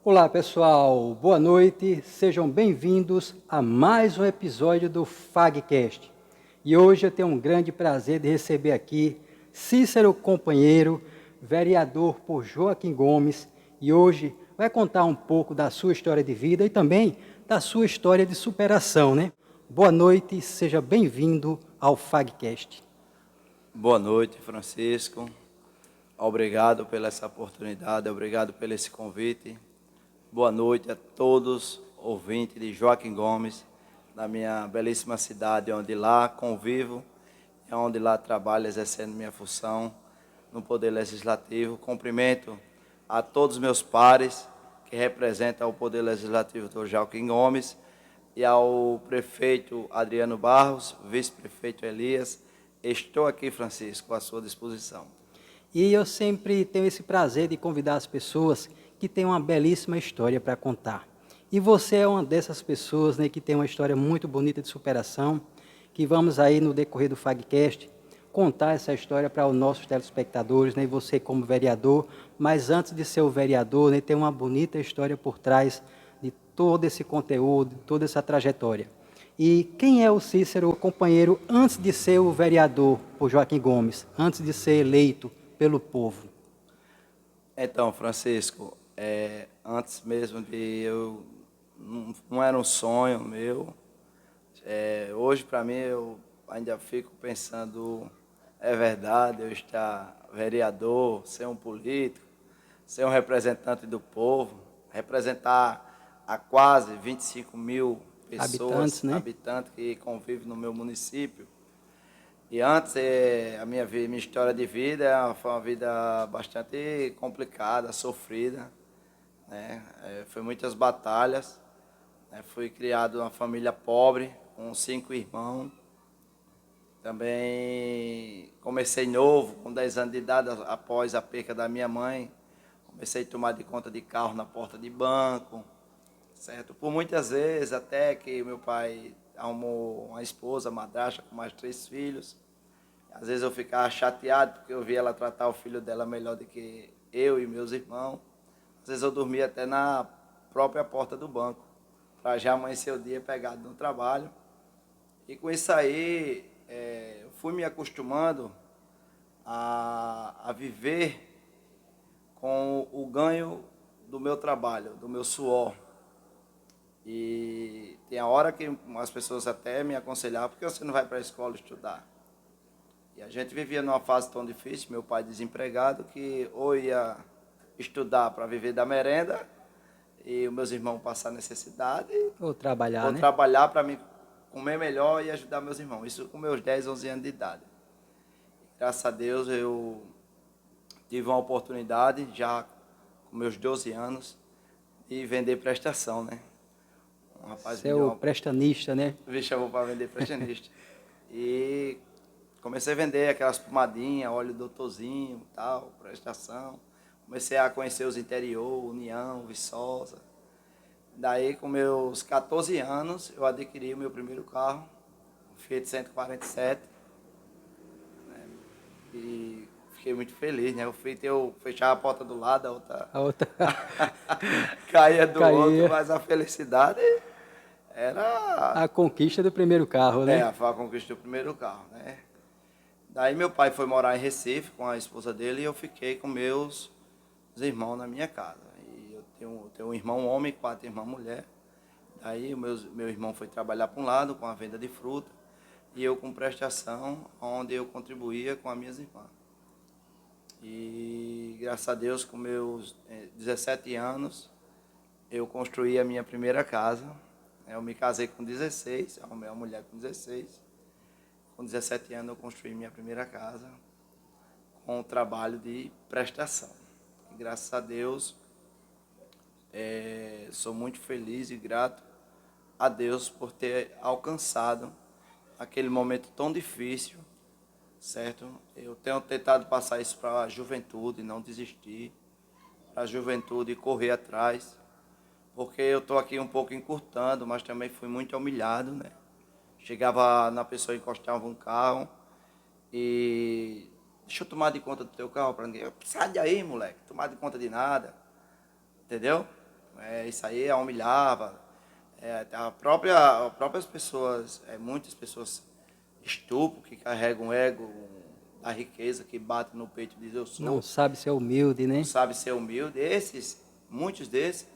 Olá pessoal, boa noite, sejam bem-vindos a mais um episódio do FagCast. E hoje eu tenho um grande prazer de receber aqui Cícero Companheiro, vereador por Joaquim Gomes, e hoje vai contar um pouco da sua história de vida e também da sua história de superação, né? Boa noite, seja bem-vindo ao FagCast. Boa noite, Francisco. Obrigado pela essa oportunidade, obrigado pelo esse convite. Boa noite a todos ouvintes de Joaquim Gomes, da minha belíssima cidade, onde lá convivo e onde lá trabalho exercendo minha função no Poder Legislativo. Cumprimento a todos os meus pares que representam o Poder Legislativo do Joaquim Gomes e ao prefeito Adriano Barros, vice-prefeito Elias. Estou aqui, Francisco, à sua disposição. E eu sempre tenho esse prazer de convidar as pessoas que têm uma belíssima história para contar. E você é uma dessas pessoas, né, que tem uma história muito bonita de superação, que vamos aí no decorrer do FagCast contar essa história para os nossos telespectadores, né, e você como vereador, mas antes de ser o vereador, né, tem uma bonita história por trás de todo esse conteúdo, de toda essa trajetória. E quem é o Cícero Companheiro antes de ser o vereador por Joaquim Gomes, antes de ser eleito pelo povo? Então, Francisco, antes mesmo de eu, não era um sonho meu. Hoje, para mim, eu ainda fico pensando, é verdade, eu estar vereador, ser um político, ser um representante do povo, representar a quase 25 mil Habitantes, pessoas, né? habitantes que convivem no meu município. E antes, a minha história de vida foi uma vida bastante complicada, sofrida, né? Foi muitas batalhas, né? Fui criado numa família pobre, com 5 irmãos. Também comecei novo, com 10 anos de idade, após a perca da minha mãe. Comecei a tomar de conta de carro na porta de banco, certo? Por muitas vezes, até que meu pai arrumou uma esposa, madrasta, com mais 3 filhos. Às vezes eu ficava chateado porque eu via ela tratar o filho dela melhor do que eu e meus irmãos. Às vezes eu dormia até na própria porta do banco, para já amanhecer o dia pegado no trabalho. E com isso aí, eu fui me acostumando a viver com o ganho do meu trabalho, do meu suor. E tem a hora que as pessoas até me aconselhavam, por que você não vai para a escola estudar? E a gente vivia numa fase tão difícil, meu pai desempregado, que ou ia estudar para viver da merenda e os meus irmãos passar necessidade, Ou trabalhar, ou né? trabalhar para mim comer melhor e ajudar meus irmãos. Isso com meus 10, 11 anos de idade. Graças a Deus eu tive uma oportunidade, já com meus 12 anos, de vender prestação, né? Um rapaz Você me é deu o uma... prestanista, né? me chamou para vender prestacionista. E comecei a vender aquelas pomadinhas, óleo doutorzinho, tal, prestação. Comecei a conhecer os interior, União, Viçosa. Daí, com meus 14 anos, eu adquiri o meu primeiro carro, um Fiat 147. E fiquei muito feliz, né? O Fiat eu fechava a porta do lado, a outra A outra caía do outro, caía. mas a felicidade era A conquista do primeiro carro, né? a conquista do primeiro carro, né? Daí meu pai foi morar em Recife com a esposa dele e eu fiquei com meus irmãos na minha casa. E eu tenho um irmão homem e 4 irmãs mulher. Daí meu irmão foi trabalhar para um lado com a venda de fruta e eu com prestação, onde eu contribuía com as minhas irmãs. E graças a Deus, com meus 17 anos, eu construí a minha primeira casa. Eu me casei com 16, arrumei uma mulher com 16. Com 17 anos eu construí minha primeira casa com o trabalho de prestação. E, graças a Deus, sou muito feliz e grato a Deus por ter alcançado aquele momento tão difícil, certo? Eu tenho tentado passar isso para a juventude, não desistir, para a juventude correr atrás, porque eu estou aqui um pouco encurtando, mas também fui muito humilhado, né? Chegava na pessoa, encostava um carro e deixa eu tomar de conta do teu carro para ninguém. Sai daí, moleque, tomar de conta de nada, entendeu? Isso aí humilhava. As próprias pessoas, muitas pessoas estupro, que carregam o ego da riqueza, que bate no peito e diz eu Não sou, sabe ser humilde, não né? sabe ser humilde. Muitos desses,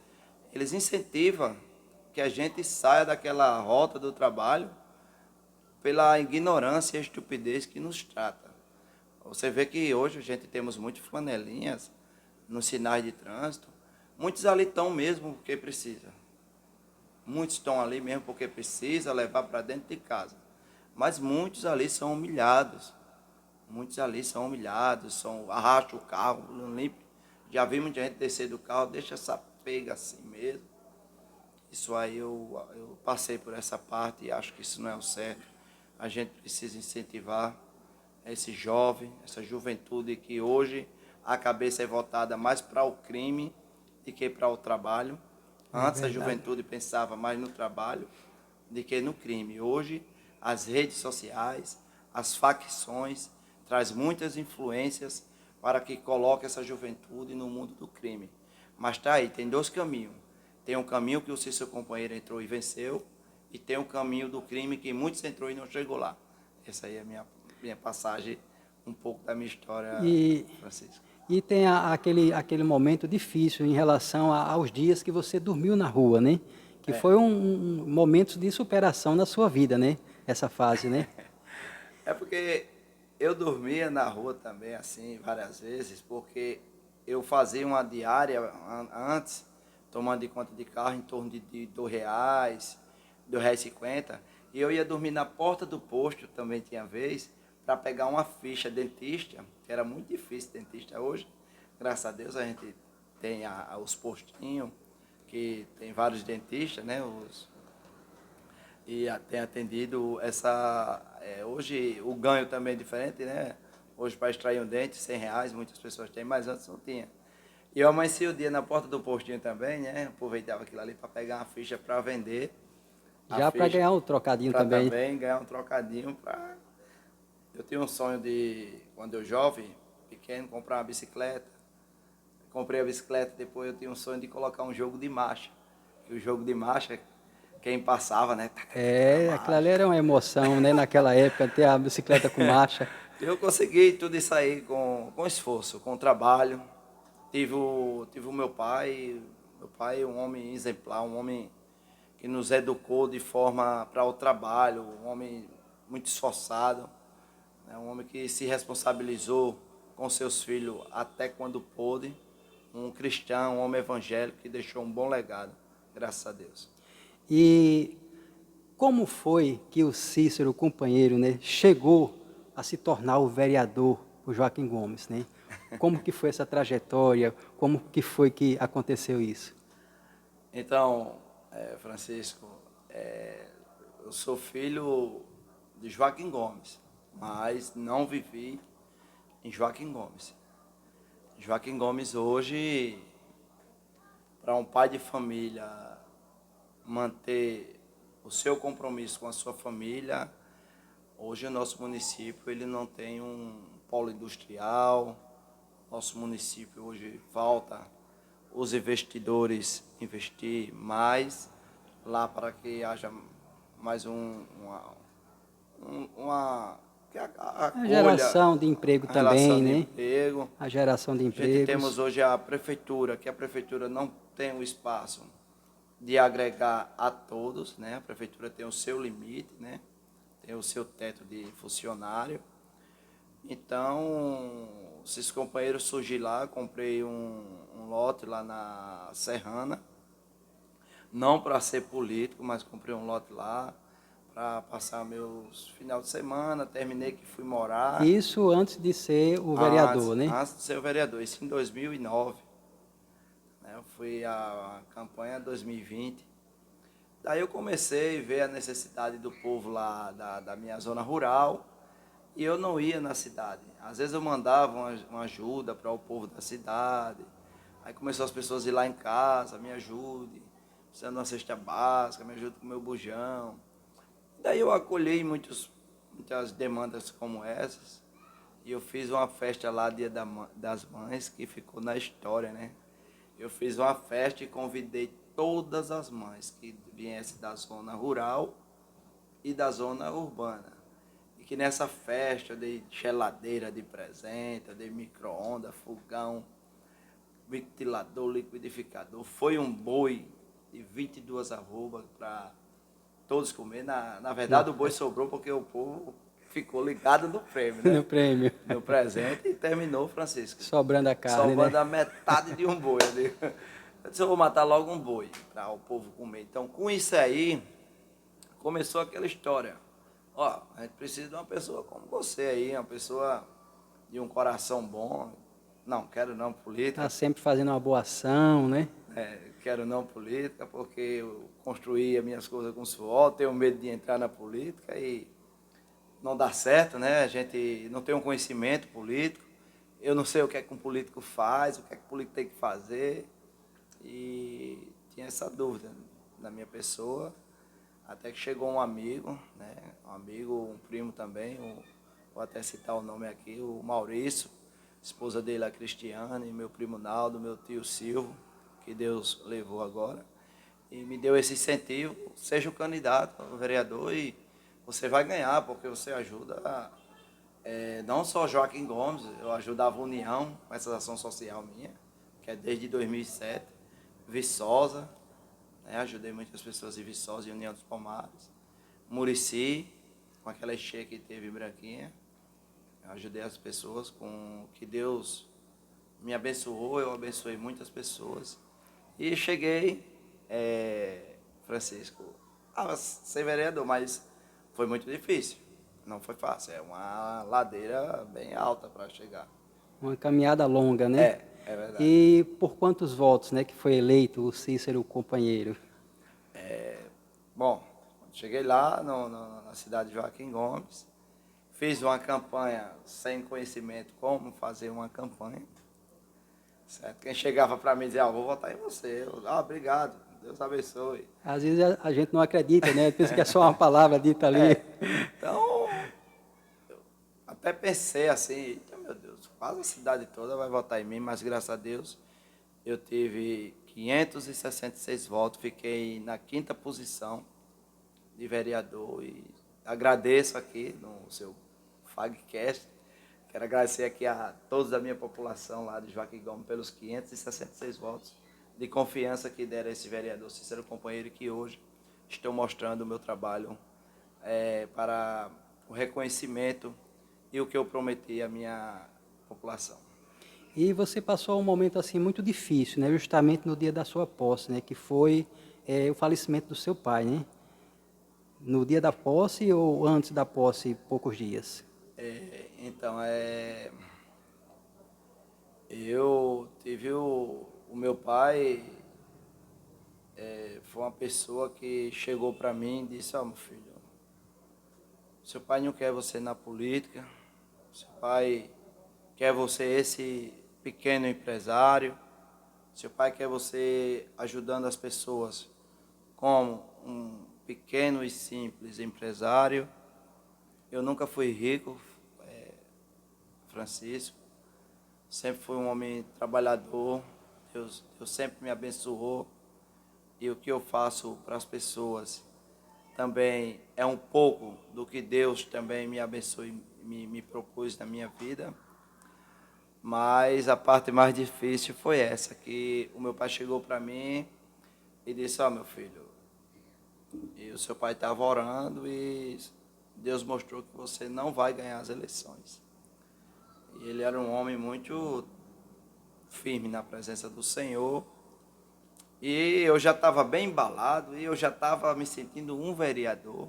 eles incentivam que a gente saia daquela rota do trabalho pela ignorância e estupidez que nos trata. Você vê que hoje a gente temos muitas flanelinhas nos sinais de trânsito. Muitos ali estão mesmo porque precisa. Muitos estão ali mesmo porque precisa levar para dentro de casa. Mas muitos ali são humilhados. Muitos ali são humilhados, arrastam o carro, não limpa. Já vi muita gente descer do carro, deixa essa pega assim mesmo. Isso aí eu passei por essa parte e acho que isso não é o certo. A gente precisa incentivar esse jovem, essa juventude que hoje a cabeça é voltada mais para o crime do que para o trabalho. É Antes a verdade. juventude pensava mais no trabalho do que no crime. Hoje as redes sociais, as facções traz muitas influências para que coloque essa juventude no mundo do crime. Mas tá aí, tem dois caminhos. Tem um caminho que o seu companheiro entrou e venceu, e tem um caminho do crime que muitos entrou e não chegou lá. Essa aí é a minha passagem, um pouco da minha história, E, Francisco. e tem aquele momento difícil em relação aos dias que você dormiu na rua, né? Que É, foi um momento de superação na sua vida, né? Essa fase, né? é porque eu dormia na rua também, assim, várias vezes, porque eu fazia uma diária antes, tomando de conta de carro, em torno de R$ 2, R$ 2,50, e eu ia dormir na porta do posto, também tinha vez, para pegar uma ficha dentista, que era muito difícil dentista hoje. Graças a Deus a gente tem os postinhos, que tem vários dentistas, né? Tem atendido hoje o ganho também é diferente, né? Hoje para extrair um dente, R$ 100, muitas pessoas têm, mas antes não tinha. E eu amanheci o dia na porta do postinho também, né? Aproveitava aquilo ali para pegar uma ficha para vender. A Já para ficha ganhar um trocadinho para também. também ganhar um trocadinho para. Eu tinha um sonho de, quando eu jovem, pequeno, comprar uma bicicleta. Comprei a bicicleta, depois eu tinha um sonho de colocar um jogo de marcha. E o jogo de marcha, quem passava, né? É, aquilo ali era uma emoção, né? Naquela época, ter a bicicleta com marcha. Eu consegui tudo isso aí com esforço, com trabalho. Tive o meu pai um homem exemplar, um homem que nos educou de forma para o trabalho, um homem muito esforçado, né? Um homem que se responsabilizou com seus filhos até quando pôde, um cristão, um homem evangélico que deixou um bom legado, graças a Deus. E como foi que o Cícero, companheiro, né, chegou a se tornar o vereador, o Joaquim Gomes, né? Como que foi essa trajetória? Como que foi que aconteceu isso? Então, Francisco, eu sou filho de Joaquim Gomes, mas não vivi em Joaquim Gomes. Joaquim Gomes hoje, para um pai de família manter o seu compromisso com a sua família, hoje o nosso município ele não tem um polo industrial. Nosso município hoje falta os investidores investir mais lá para que haja mais que A acolha geração de emprego a relação também, de né? emprego. A geração de A gente empregos. temos hoje a prefeitura, que a prefeitura não tem o espaço de agregar a todos, né? A prefeitura tem o seu limite, né? Tem o seu teto de funcionário. Então, esses companheiros surgiram lá, comprei um lote lá na Serrana, não para ser político, mas comprei um lote lá para passar meus final de semana, terminei que fui morar Isso antes de ser o vereador, né? antes de ser o vereador, isso em 2009, né? Eu fui a campanha 2020. Daí eu comecei a ver a necessidade do povo lá da minha zona rural e eu não ia na cidade. Às vezes eu mandava uma ajuda para o povo da cidade. Aí começou as pessoas a ir lá em casa, me ajude, precisando de uma cesta básica, me ajude com o meu bujão. Daí eu acolhi muitas demandas como essas. E eu fiz uma festa lá, Dia das Mães, que ficou na história, né? eu fiz uma festa e convidei todas as mães que viessem da zona rural e da zona urbana. E que nessa festa eu dei geladeira de presente, eu dei micro-ondas, fogão, ventilador, liquidificador. Foi um boi de 22 arrobas para todos comer. Na verdade, o boi sobrou porque o povo ficou ligado no prêmio, né? No prêmio. No presente, e terminou, Francisco, Sobrando a carne, sobrando né? a metade de um boi. Eu disse, eu vou matar logo um boi para o povo comer. Então, com isso aí, começou aquela história. Ó, a gente precisa de uma pessoa como você aí, uma pessoa de um coração bom. Não, quero não política. Tá sempre fazendo uma boa ação, né? Quero não política, porque eu construí as minhas coisas com suor, tenho medo de entrar na política e não dá certo, né? A gente não tem um conhecimento político, eu não sei o que é que um político faz, o que é que o político tem que fazer, e tinha essa dúvida na minha pessoa, até que chegou um amigo, né? Um amigo, um primo também, vou até citar o nome aqui, o Maurício, esposa dele a Cristiane, meu primo Naldo, meu tio Silvio, que Deus levou agora, e me deu esse incentivo, seja o candidato ao vereador e você vai ganhar, porque você ajuda, não só Joaquim Gomes, eu ajudava a União com essa ação social minha, que é desde 2007, Viçosa, né, ajudei muitas pessoas em Viçosa e União dos Palmares, Murici, com aquela enchente que teve em Branquinha, eu ajudei as pessoas com o que Deus me abençoou, eu abençoei muitas pessoas. E cheguei, Francisco, a ser vereador, mas foi muito difícil. Não foi fácil, é uma ladeira bem alta para chegar. Uma caminhada longa, né? É verdade. E por quantos votos, né, que foi eleito o Cícero companheiro? Bom, cheguei lá na cidade de Joaquim Gomes, fiz uma campanha sem conhecimento como fazer uma campanha. Certo? Quem chegava para mim dizia, vou votar em você. Eu, obrigado, Deus abençoe. Às vezes a gente não acredita, né? Pensa que é só uma palavra dita ali. Então, eu até pensei assim, eita, meu Deus, quase a cidade toda vai votar em mim, mas graças a Deus eu tive 566 votos, fiquei na 5ª posição de vereador e agradeço aqui no seu Fagcast. Quero agradecer aqui a todos da minha população lá de Joaquim Gomes pelos 566 votos de confiança que deram a esse vereador Cícero companheiro, que hoje estou mostrando o meu trabalho para o reconhecimento e o que eu prometi à minha população. E você passou um momento assim muito difícil, né? Justamente no dia da sua posse, né? Que foi o falecimento do seu pai, né? No dia da posse ou antes da posse, poucos dias? Então, eu tive o meu pai, foi uma pessoa que chegou para mim e disse, meu filho, seu pai não quer você na política, seu pai quer você esse pequeno empresário, seu pai quer você ajudando as pessoas como um pequeno e simples empresário. Eu nunca fui rico, Francisco, sempre fui um homem trabalhador, Deus sempre me abençoou, e o que eu faço para as pessoas também é um pouco do que Deus também me abençoou e me propôs na minha vida. Mas a parte mais difícil foi essa, que o meu pai chegou para mim e disse, meu filho, e o seu pai estava orando e Deus mostrou que você não vai ganhar as eleições. E ele era um homem muito firme na presença do Senhor. E eu já estava bem embalado e eu já estava me sentindo um vereador.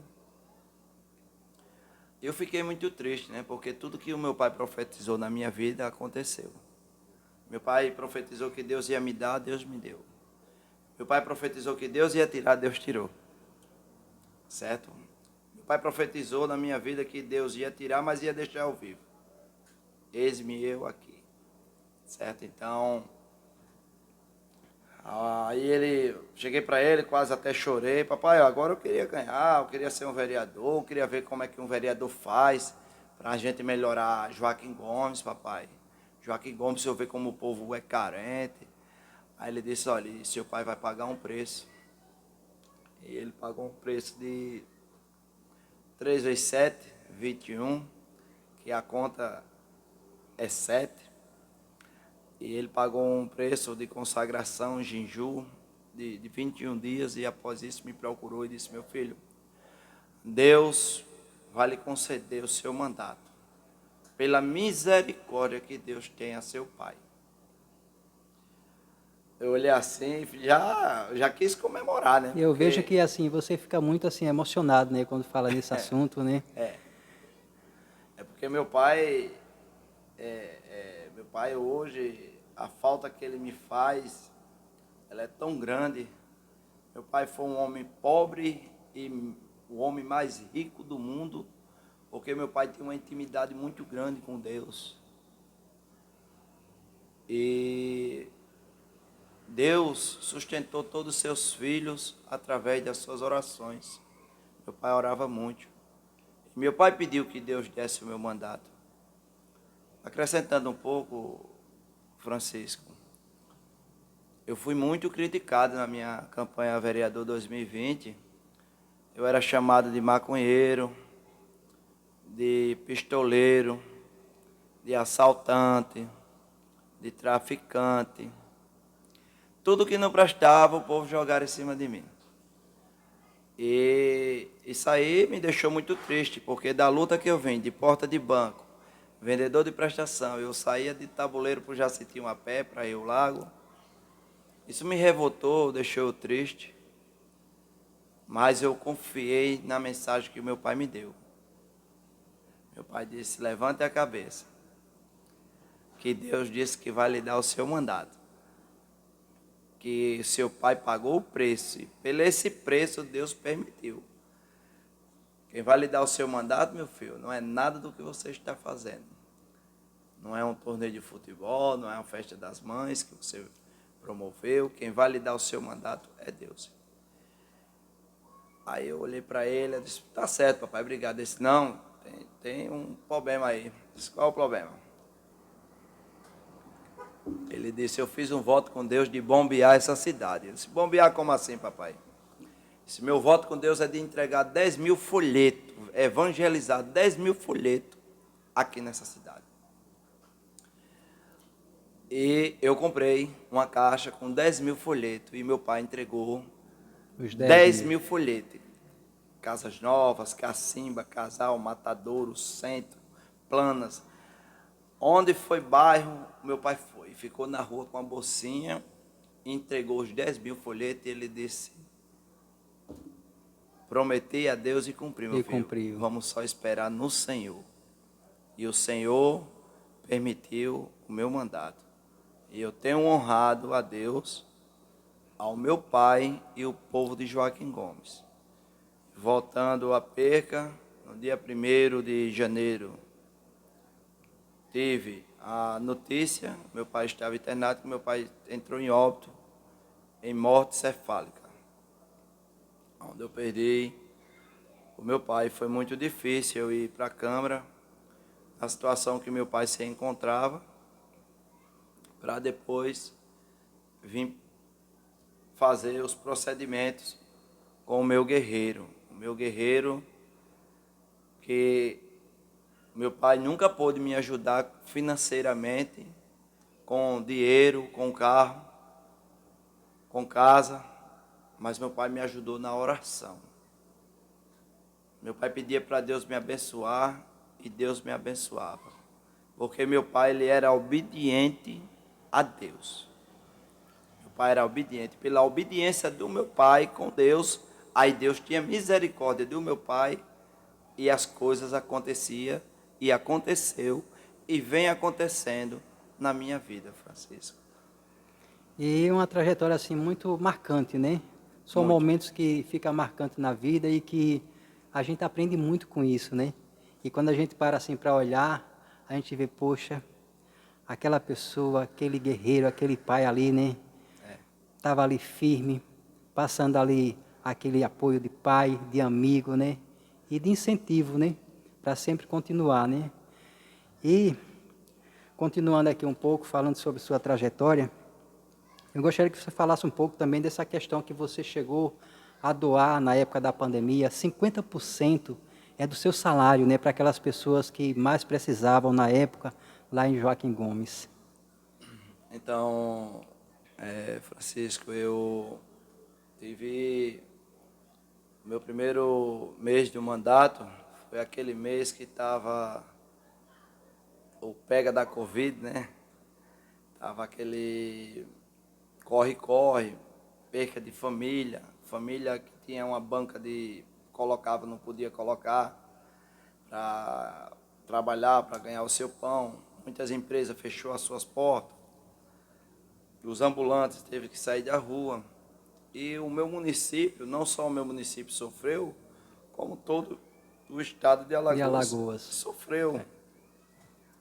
Eu fiquei muito triste, né? Porque tudo que o meu pai profetizou na minha vida aconteceu. Meu pai profetizou que Deus ia me dar, Deus me deu. Meu pai profetizou que Deus ia tirar, Deus tirou. Certo? Meu pai profetizou na minha vida que Deus ia tirar, mas ia deixar eu vivo. Eis-me eu aqui. Certo? Então, aí cheguei para ele, quase até chorei. Papai, agora eu queria ganhar, eu queria ser um vereador, eu queria ver como é que um vereador faz para a gente melhorar Joaquim Gomes, papai. Joaquim Gomes, se eu ver como o povo é carente. Aí ele disse, olha, e seu pai vai pagar um preço. E ele pagou um preço de 3 vezes 7, 21, que a conta é 7. E ele pagou um preço de consagração, jejum, de 21 dias. E após isso me procurou e disse, meu filho, Deus vai lhe conceder o seu mandato, pela misericórdia que Deus tem a seu pai. Eu olhei assim, já quis comemorar, né? Eu vejo que assim, você fica muito assim emocionado, né, quando fala nesse assunto, né? É porque meu pai, meu pai hoje, a falta que ele me faz, ela é tão grande. Meu pai foi um homem pobre e o homem mais rico do mundo, porque meu pai tinha uma intimidade muito grande com Deus. E Deus sustentou todos os seus filhos através das suas orações. Meu pai orava muito. Meu pai pediu que Deus desse o meu mandato. Acrescentando um pouco, Francisco, eu fui muito criticado na minha campanha a vereador 2020. Eu era chamado de maconheiro, de pistoleiro, de assaltante, de traficante. Tudo que não prestava, o povo jogava em cima de mim. E isso aí me deixou muito triste, porque da luta que eu venho, de porta de banco, vendedor de prestação, eu saía de Tabuleiro para o Jacitinho a pé, para ir ao lago. Isso me revoltou, deixou eu triste, mas eu confiei na mensagem que o meu pai me deu. Meu pai disse, levante a cabeça, que Deus disse que vai lhe dar o seu mandato. Que seu pai pagou o preço, e pelo esse preço Deus permitiu. Quem vai lhe dar o seu mandato, meu filho, não é nada do que você está fazendo. Não é um torneio de futebol, não é uma festa das mães que você promoveu. Quem vai lhe dar o seu mandato é Deus. Aí eu olhei para ele e disse, tá certo, papai, obrigado. Ele disse, não, tem um problema aí. Eu disse, qual é o problema? Ele disse, eu fiz um voto com Deus de bombear essa cidade. Eu disse, bombear como assim, papai? Ele disse, meu voto com Deus é de entregar 10 mil folhetos, evangelizar 10 mil folhetos aqui nessa cidade. E eu comprei uma caixa com 10 mil folhetos e meu pai entregou Os 10 mil folhetos. Casas Novas, Cacimba, Casal, Matadouro, Centro, Planas. Onde foi bairro, meu pai foi. Ficou na rua com a bolsinha, entregou os 10 mil folhetos e ele disse, prometi a Deus e cumpri, meu filho. Cumpriu. Vamos só esperar no Senhor. E o Senhor permitiu o meu mandato. E eu tenho honrado a Deus, ao meu pai e o povo de Joaquim Gomes. Voltando à perca, no dia 1º de janeiro, tive a notícia, meu pai estava internado, que meu pai entrou em óbito, em morte cefálica, onde eu perdi o meu pai. Foi muito difícil eu ir para a Câmara, a situação que meu pai se encontrava, para depois vir fazer os procedimentos com o meu guerreiro. O meu guerreiro que meu pai nunca pôde me ajudar financeiramente, com dinheiro, com carro, com casa, mas meu pai me ajudou na oração. Meu pai pedia para Deus me abençoar e Deus me abençoava. Porque meu pai, ele era obediente a Deus. Meu pai era obediente. Pela obediência do meu pai com Deus, aí Deus tinha misericórdia do meu pai e as coisas aconteciam e aconteceu e vem acontecendo na minha vida, Francisco. E uma trajetória assim muito marcante, né? São Muito. momentos que ficam marcantes na vida e que a gente aprende muito com isso, né? E quando a gente para assim para olhar, a gente vê, poxa, aquela pessoa, aquele guerreiro, aquele pai ali, né? Estava ali firme, passando ali aquele apoio de pai, de amigo, né? E de incentivo, né? Para sempre continuar, né? E, continuando aqui um pouco, falando sobre sua trajetória, Eu gostaria que você falasse um pouco também dessa questão que você chegou a doar na época da pandemia, 50% é do seu salário, né, para aquelas pessoas que mais precisavam na época, lá em Joaquim Gomes. Então, Francisco, eu tive meu primeiro mês de mandato, foi aquele mês que estava o pega da Covid, né? Tava aquele corre-corre, perca de família, família que tinha uma banca de colocava, não podia colocar para trabalhar, para ganhar o seu pão. Muitas empresas fechou as suas portas, os ambulantes teve que sair da rua. E o meu município, não só o meu município sofreu, como todo o estado de De Alagoas Alagoas. sofreu.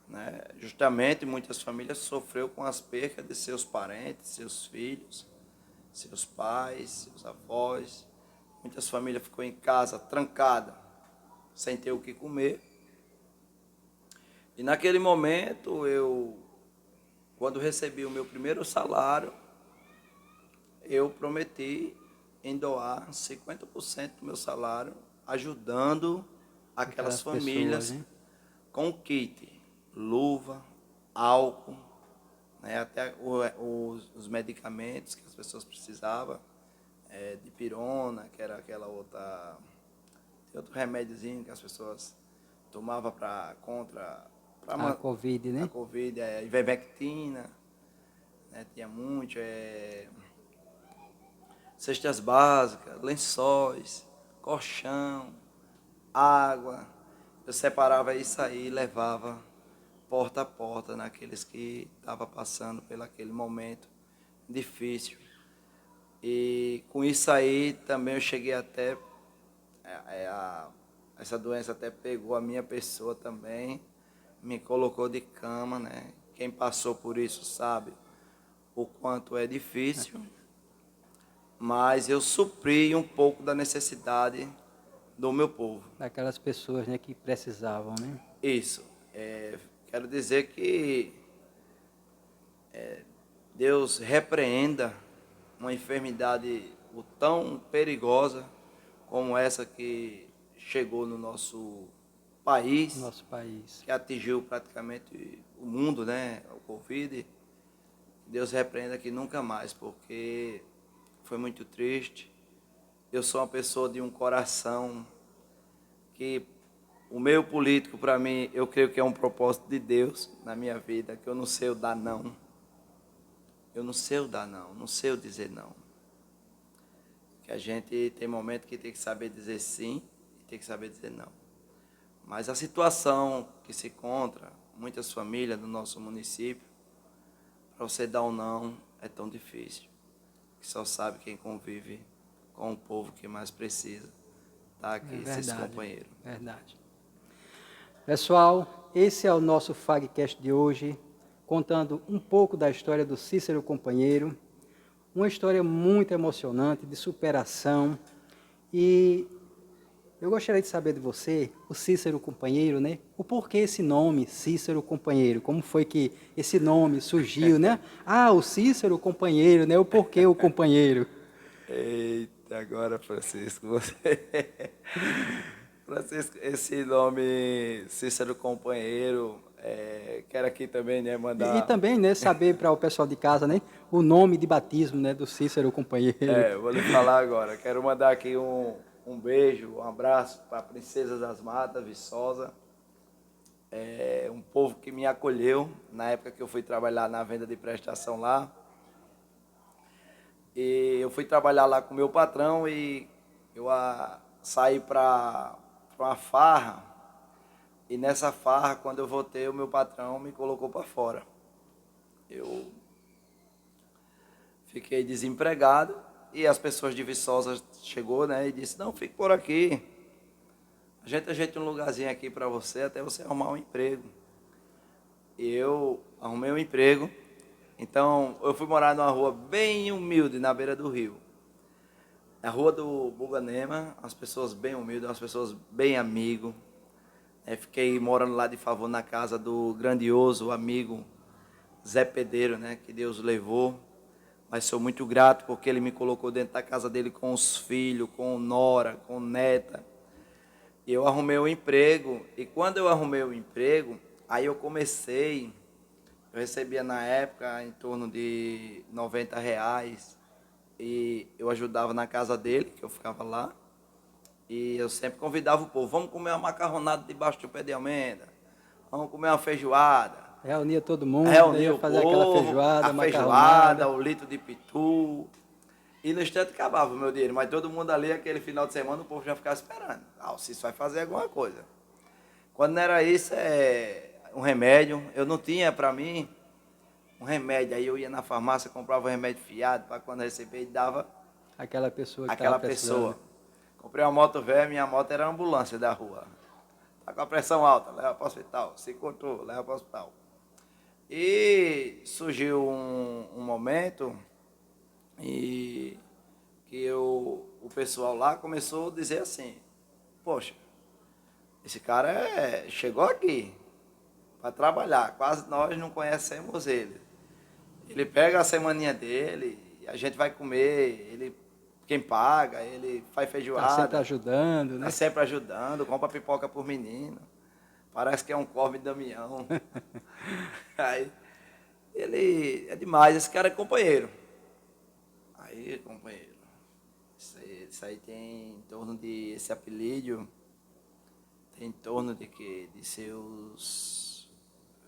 Né? Justamente muitas famílias sofreu com as percas de seus parentes, seus filhos, seus pais, seus avós. Muitas famílias ficou em casa trancada, sem ter o que comer. E naquele momento quando recebi o meu primeiro salário, eu prometi em doar 50% do meu salário, ajudando aquelas Pessoas, famílias né? com kit, luva, álcool, né, até os medicamentos que as pessoas precisavam, de pirona, que era aquela outra, tem outro remédiozinho que as pessoas tomavam contra A Covid, a né? Covid, ivermectina, né, tinha muito, cestas básicas, lençóis, colchão, água. Eu separava isso aí e levava porta a porta naqueles que estavam passando por aquele momento difícil. E com isso aí também eu cheguei até, essa doença até pegou a minha pessoa também, me colocou de cama, né? Quem passou por isso sabe o quanto é difícil, mas eu supri um pouco da necessidade do meu povo. Daquelas pessoas, né, que precisavam, né? Isso. Quero dizer que Deus repreenda uma enfermidade tão perigosa como essa que chegou no nosso país, Nosso país. que atingiu praticamente o mundo, né? O Covid. Deus repreenda que nunca mais, porque foi muito triste. Eu sou uma pessoa de um coração que o meio político, para mim, eu creio que é um propósito de Deus na minha vida, que eu não sei o dar não. Eu não sei o dar não, não sei o dizer não. Que a gente tem momento que tem que saber dizer sim e tem que saber dizer não. Mas a situação que se encontra, muitas famílias do nosso município, para você dar um não é tão difícil. Que só sabe quem convive com o povo que mais precisa. Tá É aqui, esses verdade, companheiros. verdade. Pessoal, esse é o nosso FAGcast de hoje, contando um pouco da história do Cícero Companheiro, uma história muito emocionante, de superação, e eu gostaria de saber de você, o Cícero Companheiro, né? O porquê esse nome, Cícero Companheiro? Como foi que esse nome surgiu, né? Ah, o Cícero Companheiro, né? O porquê o companheiro? Eita, agora, Francisco, você. Francisco, esse nome Cícero Companheiro, quero aqui também, né, E mandar. também, né, saber para o pessoal de casa, né, o nome de batismo, né, do Cícero Companheiro. Vou lhe falar agora. Quero mandar aqui um beijo, um abraço para a Princesa das Matas, Viçosa. Um povo que me acolheu na época que eu fui trabalhar na venda de prestação lá. E eu fui trabalhar lá com o meu patrão e eu saí para uma farra. E nessa farra, quando eu voltei, o meu patrão me colocou para fora. Eu fiquei desempregado e as pessoas de Viçosa chegou, né, e disse: "Não, fique por aqui. A gente ajeita um lugarzinho aqui para você até você arrumar um emprego." E eu arrumei um emprego. Então, eu fui morar numa rua bem humilde na beira do rio. A rua do Buganema, as pessoas bem humildes, as pessoas bem amigos. Fiquei morando lá de favor na casa do grandioso amigo Zé Pedeiro, né, que Deus levou. mas sou muito grato porque ele me colocou dentro da casa dele com os filhos, com nora, com neta. E eu arrumei um emprego, e quando eu arrumei o emprego, aí eu recebia na época em torno de R$ 90, e eu ajudava na casa dele, que eu ficava lá, e eu sempre convidava o povo, vamos comer uma macarronada debaixo do pé de amenda, vamos comer uma feijoada. Reunia todo mundo, né? Reunia Ia o fazer aquela povo, feijoada, a macarronada. feijoada, o litro de pitu. E no instante acabava o meu dinheiro, mas todo mundo ali, aquele final de semana, o povo já ficava esperando. Ah, o Cícero vai fazer alguma coisa. Quando não era isso, um remédio. Eu não tinha para mim um remédio. Aí eu ia na farmácia, comprava um remédio fiado, para quando receber, e dava Aquela pessoa que aquela estava precisando. pessoa. Comprei uma moto velha, minha moto era a ambulância da rua. Tá com a pressão alta, leva para o hospital. Se cortou, leva para o hospital. E surgiu um momento e que o pessoal lá começou a dizer assim, poxa, esse cara chegou aqui para trabalhar, quase nós não conhecemos ele. Ele pega a semaninha dele, a gente vai comer, ele quem paga, ele faz feijoada. Está sempre ajudando, né? Está sempre ajudando, compra pipoca por menino. Parece que é um Corme Damião. Aí, ele é demais, esse cara é companheiro. Aí, companheiro, isso aí tem em torno de, esse apelido, tem em torno de quê? De seus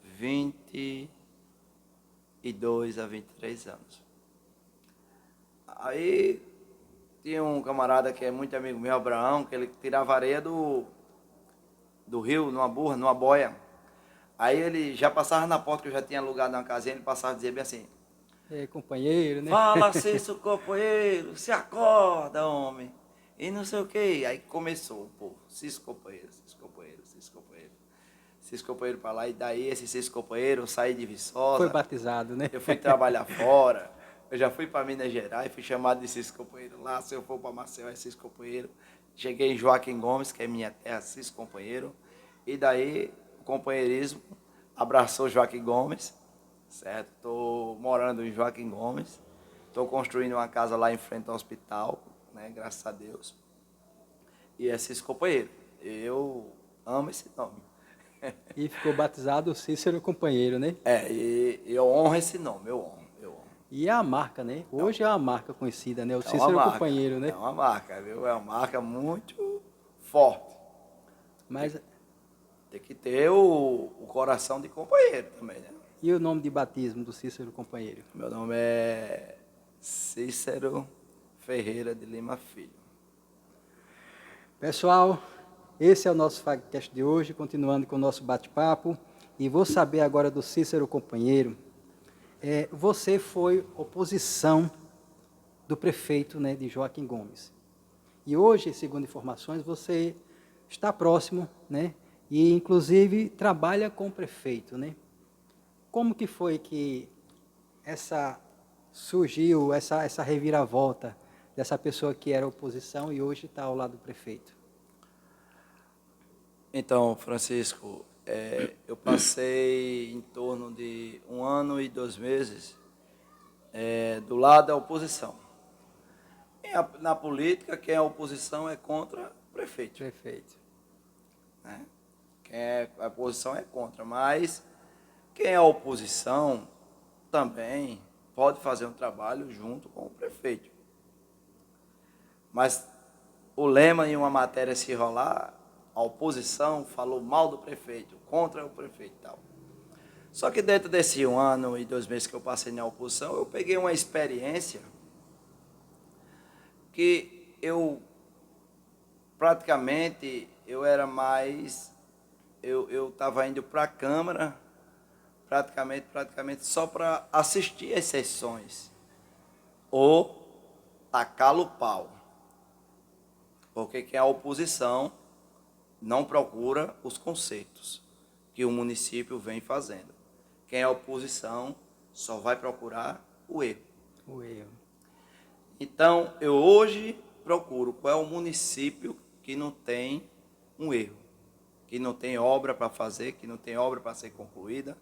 22 a 23 anos. Aí, tinha um camarada que é muito amigo meu, Abraão, que ele tirava areia do rio, numa burra, numa boia. Aí ele já passava na porta, que eu já tinha alugado uma casinha, ele passava a dizer bem assim, Companheiro, né? fala, Cícero, companheiro, se acorda, homem. E não sei o quê. Aí começou o povo, Cícero, companheiro, Cícero, companheiro, Cícero, companheiro. Cícero, companheiro para lá, e daí esse Cícero, companheiro, eu saí de Viçosa. Foi batizado, né? Eu fui trabalhar fora, eu já fui para Minas Gerais, fui chamado de Cícero, companheiro. Lá, se eu for para Maceió, é Cícero, companheiro. Cheguei em Joaquim Gomes, que é minha terra, Cícero, companheiro. E daí, o companheirismo abraçou Joaquim Gomes, certo? Estou morando em Joaquim Gomes, estou construindo uma casa lá em frente ao hospital, né? Graças a Deus. E é Cícero, companheiro. Eu amo esse nome. E ficou batizado Cícero Companheiro, né? E eu honro esse nome, eu honro. E é a marca, né? Hoje é uma marca conhecida, né? O É uma Cícero marca, Companheiro, né? É uma marca, viu? É uma marca muito forte. Mas Tem que ter o coração de companheiro também, né? e o nome de batismo do Cícero Companheiro? Meu nome é Cícero Ferreira de Lima Filho. Pessoal, esse é o nosso Fagcast de hoje, continuando com o nosso bate-papo. E vou saber agora do Cícero Companheiro. Você foi oposição do prefeito, né, de Joaquim Gomes. E hoje, segundo informações, você está próximo, né? E inclusive trabalha com o prefeito, né? Como que foi que surgiu essa reviravolta dessa pessoa que era oposição e hoje está ao lado do prefeito? Então, Francisco, eu passei em torno de 1 ano e 2 meses do lado da oposição. Na política, quem é oposição é contra o prefeito. Prefeito. Né? A oposição é contra, mas quem é oposição também pode fazer um trabalho junto com o prefeito. Mas o lema em uma matéria se rolar, a oposição falou mal do prefeito, contra o prefeito e tal. Só que dentro desse 1 ano e 2 meses que eu passei na oposição, eu peguei uma experiência que eu era mais, eu estava indo para a Câmara, praticamente só para assistir às sessões, ou tacar o pau. Porque quem é a oposição não procura os conceitos que o município vem fazendo. Quem é a oposição só vai procurar o erro. O erro. Então, eu hoje procuro qual é o município que não tem um erro, que não tem obra para fazer, que não tem obra para ser concluída,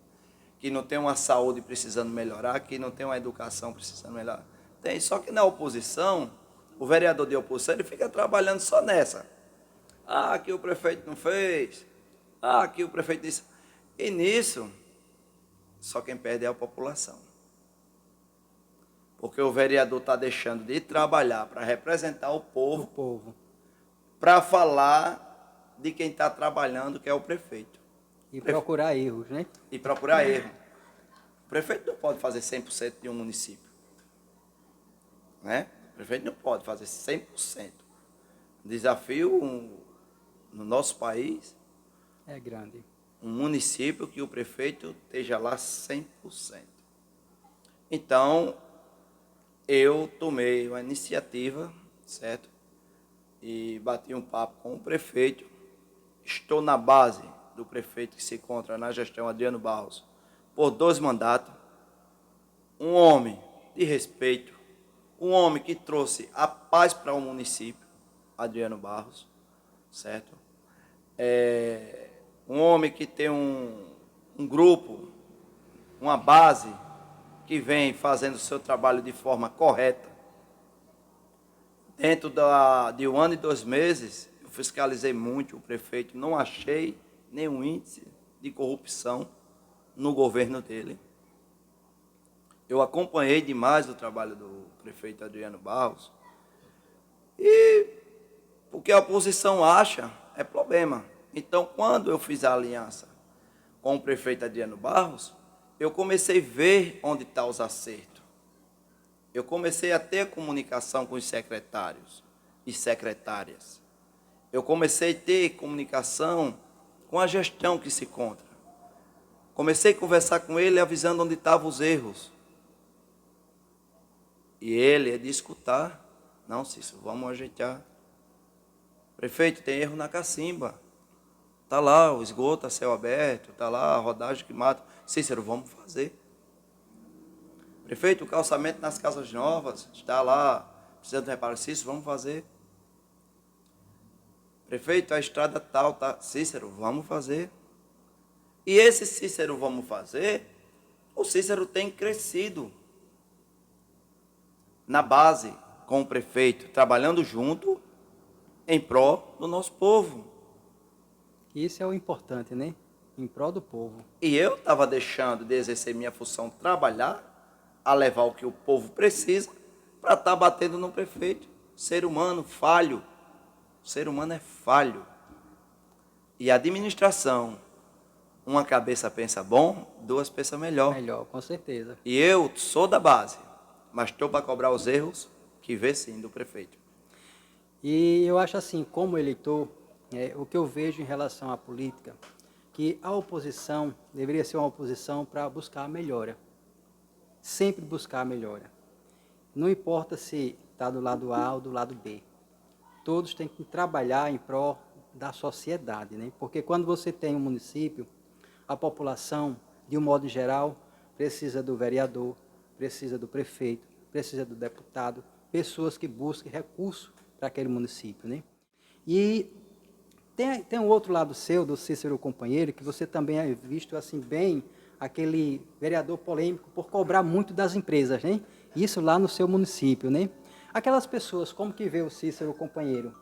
que não tem uma saúde precisando melhorar, que não tem uma educação precisando melhorar. Tem, só que na oposição, o vereador de oposição, ele fica trabalhando só nessa. Ah, aqui o prefeito não fez. Ah, aqui o prefeito disse. E nisso, só quem perde é a população. Porque o vereador está deixando de trabalhar para representar o povo, para falar de quem está trabalhando, que é o prefeito. E procurar erros, né? E procurar erro. O prefeito não pode fazer 100% de um município. Né? O prefeito não pode fazer 100%. O desafio no nosso país é grande. Um município que o prefeito esteja lá 100%. Então, eu tomei uma iniciativa, certo? E bati um papo com o prefeito. Estou na base do prefeito que se encontra na gestão Adriano Barros por 2 mandatos. Um homem de respeito, um homem que trouxe a paz para o município, Adriano Barros, certo? Um homem que tem um grupo, uma base, que vem fazendo o seu trabalho de forma correta. Dentro de 1 ano e 2 meses, eu fiscalizei muito o prefeito, não achei nenhum índice de corrupção no governo dele. Eu acompanhei demais o trabalho do prefeito Adriano Barros, e o que a oposição acha é problema. Então, quando eu fiz a aliança com o prefeito Adriano Barros, eu comecei a ver onde estão os acertos. Eu comecei a ter comunicação com os secretários e secretárias. Eu comecei a ter comunicação com a gestão que se encontra. Comecei a conversar com ele, avisando onde estavam os erros. E ele é de escutar. Não, Cícero, vamos ajeitar. Prefeito, tem erro na cacimba. Está lá o esgoto a céu aberto, está lá a rodagem que mata. Cícero, vamos fazer. Prefeito, o calçamento nas casas novas, está lá, precisando de reparo. Cícero, vamos fazer. Prefeito, a estrada tal, tá. Cícero, vamos fazer. E esse Cícero, vamos fazer, o Cícero tem crescido na base com o prefeito, trabalhando junto em prol do nosso povo. Isso é o importante, né? Em prol do povo. E eu estava deixando de exercer minha função, trabalhar, a levar o que o povo precisa, para estar batendo no prefeito. Ser humano falho. O ser humano é falho. E a administração, uma cabeça pensa bom, 2 pensam melhor. Melhor, com certeza. E eu sou da base, mas estou para cobrar os erros que vê sim do prefeito. E eu acho assim, como eleitor, o que eu vejo em relação à política, que a oposição deveria ser uma oposição para buscar a melhora. Sempre buscar a melhora. Não importa se está do lado A ou do lado B. Todos têm que trabalhar em prol da sociedade, né? Porque quando você tem um município, a população, de um modo geral, precisa do vereador, precisa do prefeito, precisa do deputado, pessoas que busquem recursos para aquele município, né? E tem um outro lado seu, do Cícero Companheiro, que você também é visto assim bem, aquele vereador polêmico por cobrar muito das empresas, né? Isso lá no seu município, né? Aquelas pessoas, como que vê o Cícero Companheiro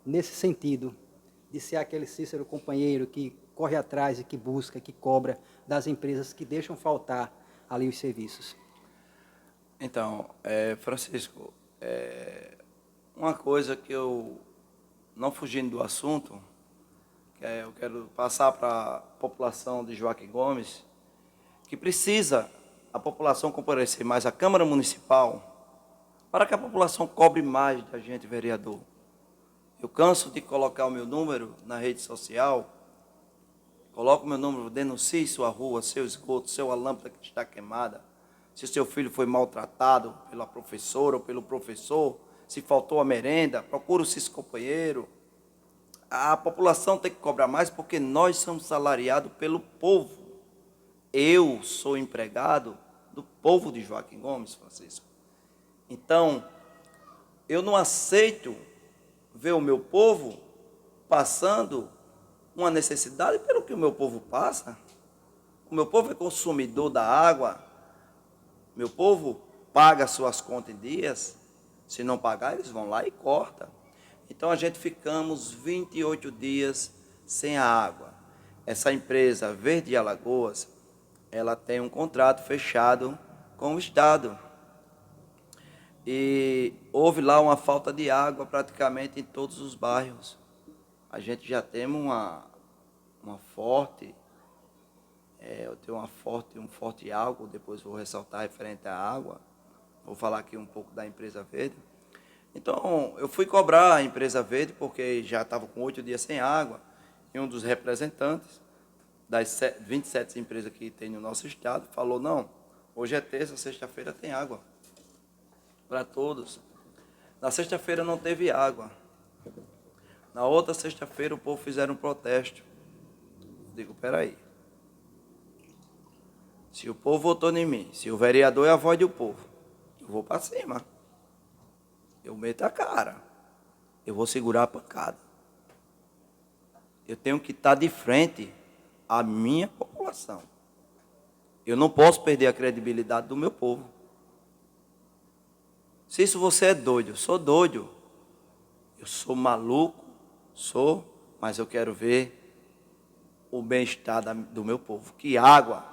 nesse sentido, de ser aquele Cícero Companheiro que corre atrás e que busca, que cobra das empresas que deixam faltar ali os serviços? Então, Francisco, uma coisa que eu, não fugindo do assunto, que eu quero passar para a população de Joaquim Gomes, que precisa a população comparecer mais à Câmara Municipal, para que a população cobre mais da gente, vereador. Eu canso de colocar o meu número na rede social, coloco o meu número, denuncie sua rua, seu esgoto, sua lâmpada que está queimada, se o seu filho foi maltratado pela professora ou pelo professor, se faltou a merenda, procure o Cícero Companheiro. A população tem que cobrar mais porque nós somos salariados pelo povo. Eu sou empregado do povo de Joaquim Gomes, Francisco. Então, eu não aceito ver o meu povo passando uma necessidade pelo que o meu povo passa. o meu povo é consumidor da água, meu povo paga suas contas em dias, se não pagar, eles vão lá e cortam. Então a gente ficamos 28 dias sem a água. Essa empresa Verde Alagoas, ela tem um contrato fechado com o Estado. E houve lá uma falta de água praticamente em todos os bairros. A gente já tem uma forte, eu tenho um forte algo, depois vou ressaltar referente à água. Vou falar aqui um pouco da empresa Verde. Então, eu fui cobrar a empresa Verde, porque já estava com 8 dias sem água, e um dos representantes das 27 empresas que tem no nosso estado falou, não, hoje é terça, sexta-feira tem água para todos. Na sexta-feira não teve água. Na outra sexta-feira o povo fizeram um protesto. Digo, peraí. Se o povo votou em mim, se o vereador é a voz do povo, eu vou para cima. Eu meto a cara. Eu vou segurar a pancada. Eu tenho que estar de frente à minha população. Eu não posso perder a credibilidade do meu povo. Se isso você é doido, eu sou doido. Eu sou maluco, mas eu quero ver o bem-estar do meu povo. Que água,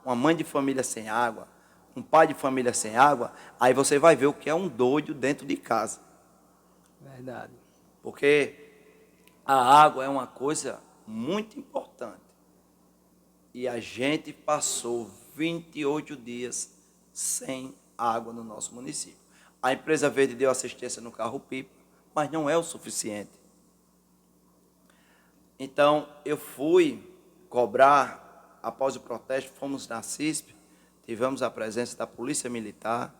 uma mãe de família sem água, um pai de família sem água, aí você vai ver o que é um doido dentro de casa. Verdade. Porque a água é uma coisa muito importante. E a gente passou 28 dias sem água no nosso município. A empresa Verde deu assistência no carro-pipa, mas não é o suficiente. Então, eu fui cobrar, após o protesto, fomos na CISP, tivemos a presença da Polícia Militar,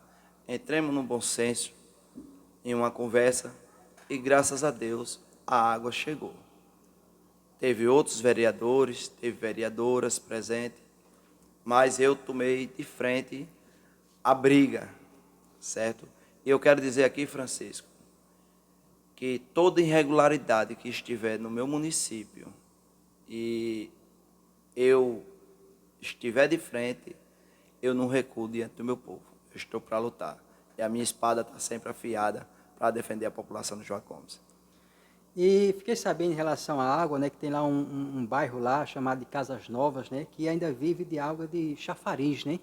entremos no bom senso, em uma conversa, e graças a Deus, a água chegou. Teve outros vereadores, teve vereadoras presentes, mas eu tomei de frente a briga, certo? E eu quero dizer aqui, Francisco, que toda irregularidade que estiver no meu município e eu estiver de frente, eu não recuo diante do meu povo. Eu estou para lutar. E a minha espada está sempre afiada para defender a população de Joaquim Gomes. E fiquei sabendo em relação à água, né, que tem lá um bairro lá chamado de Casas Novas, né, que ainda vive de água de chafariz, né?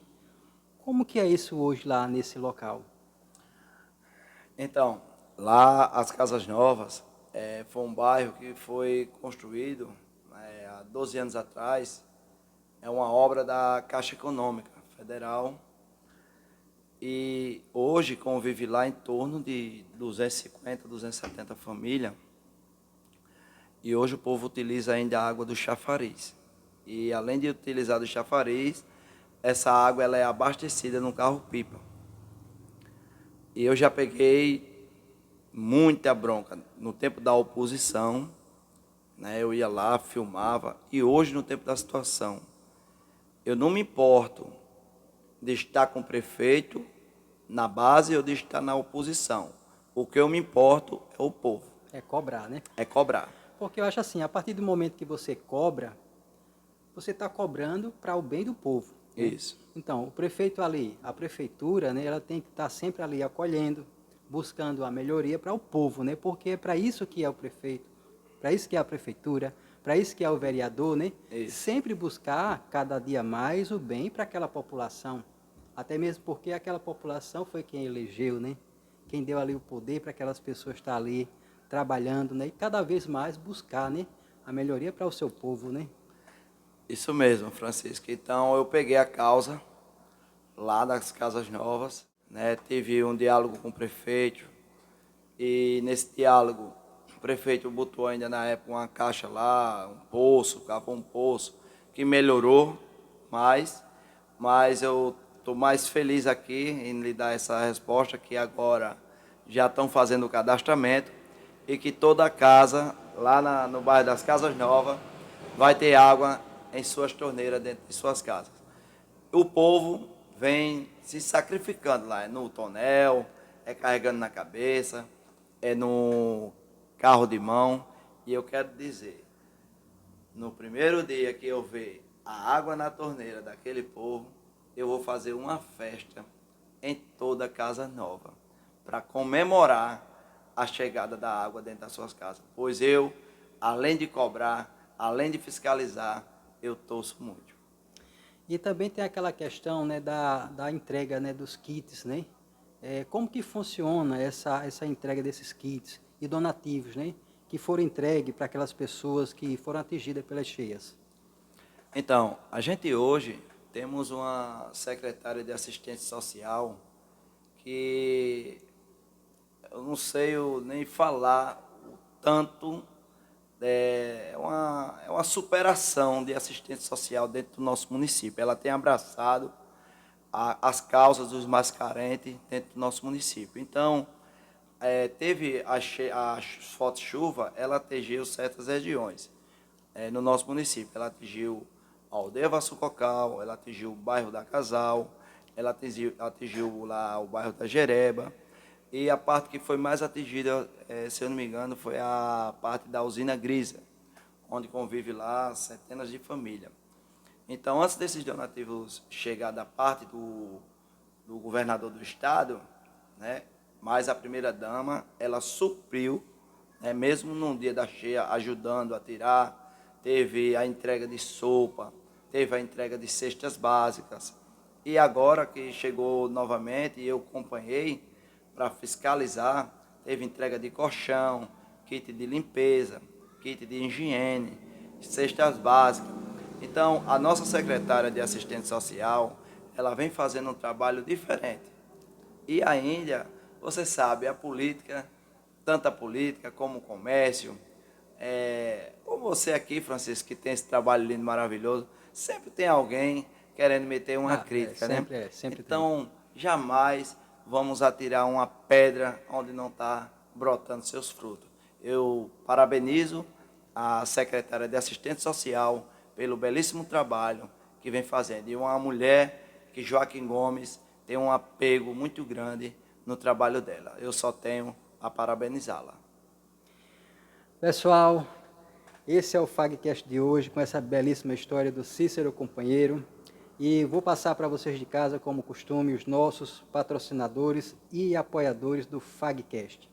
Como que é isso hoje lá nesse local? Então, lá as Casas Novas foi um bairro que foi construído há 12 anos atrás. É uma obra da Caixa Econômica Federal. E hoje convive lá em torno de 250, 270 famílias. E hoje o povo utiliza ainda a água do chafariz. E além de utilizar do chafariz, essa água ela é abastecida no carro-pipa. E eu já peguei muita bronca no tempo da oposição, né? Eu ia lá, filmava. E hoje, no tempo da situação, eu não me importo de estar com o prefeito na base ou de estar na oposição. O que eu me importo é o povo. É cobrar, né? É cobrar. Porque eu acho assim, a partir do momento que você cobra, você está cobrando para o bem do povo. Né? Isso. Então, o prefeito ali, a prefeitura, né, ela tem que estar sempre ali acolhendo, buscando a melhoria para o povo, né? Porque é para isso que é o prefeito, para isso que é a prefeitura, para isso que é o vereador, né? Isso. Sempre buscar cada dia mais o bem para aquela população. Até mesmo porque aquela população foi quem elegeu, né? Quem deu ali o poder para aquelas pessoas estar ali trabalhando, né? E cada vez mais buscar, né? A melhoria para o seu povo, né? Isso mesmo, Francisco. Então eu peguei a causa lá das Casas Novas, né? Tive um diálogo com o prefeito e nesse diálogo o prefeito botou ainda na época uma caixa lá, um poço, cavou um poço que melhorou mais, mas eu estou mais feliz aqui em lhe dar essa resposta que agora já estão fazendo o cadastramento e que toda casa lá no bairro das Casas Novas vai ter água em suas torneiras dentro de suas casas. O povo vem se sacrificando lá, é no tonel, é carregando na cabeça, é no carro de mão. E eu quero dizer, no primeiro dia que eu ver a água na torneira daquele povo, eu vou fazer uma festa em toda casa nova, para comemorar a chegada da água dentro das suas casas. Pois eu, além de cobrar, além de fiscalizar, eu torço muito. E também tem aquela questão, né, da entrega, né, dos kits, né? Como que funciona essa entrega desses kits e donativos, né, que foram entregues para aquelas pessoas que foram atingidas pelas cheias? Então, a gente hoje temos uma secretária de assistência social que eu não sei nem falar o tanto, é uma superação de assistência social dentro do nosso município. Ela tem abraçado as causas dos mais carentes dentro do nosso município. Então, teve a forte chuva, ela atingiu certas regiões no nosso município. Ela atingiu a aldeia Vassucocal, ela atingiu o bairro da Casal, ela atingiu lá o bairro da Jereba, e a parte que foi mais atingida, se eu não me engano, foi a parte da usina Grisa, onde convive lá centenas de famílias. Então, antes desses donativos chegar da parte do governador do estado, né, mas a primeira-dama, ela supriu, né, mesmo num dia da cheia, ajudando a tirar. Teve a entrega de sopa, teve a entrega de cestas básicas. E agora que chegou novamente, eu acompanhei para fiscalizar, teve entrega de colchão, kit de limpeza, kit de higiene, cestas básicas. Então, a nossa secretária de assistência social, ela vem fazendo um trabalho diferente. E ainda, você sabe, a política, tanto a política como o comércio, como você aqui, Francisco, que tem esse trabalho lindo, maravilhoso, sempre tem alguém querendo meter uma crítica, né? Sempre tem. Então, jamais vamos atirar uma pedra onde não está brotando seus frutos. Eu parabenizo a secretária de Assistência Social pelo belíssimo trabalho que vem fazendo. E uma mulher que Joaquim Gomes tem um apego muito grande no trabalho dela. Eu só tenho a parabenizá-la. Pessoal, esse é o FagCast de hoje, com essa belíssima história do Cícero Companheiro. E vou passar para vocês de casa, como costume, os nossos patrocinadores e apoiadores do FagCast.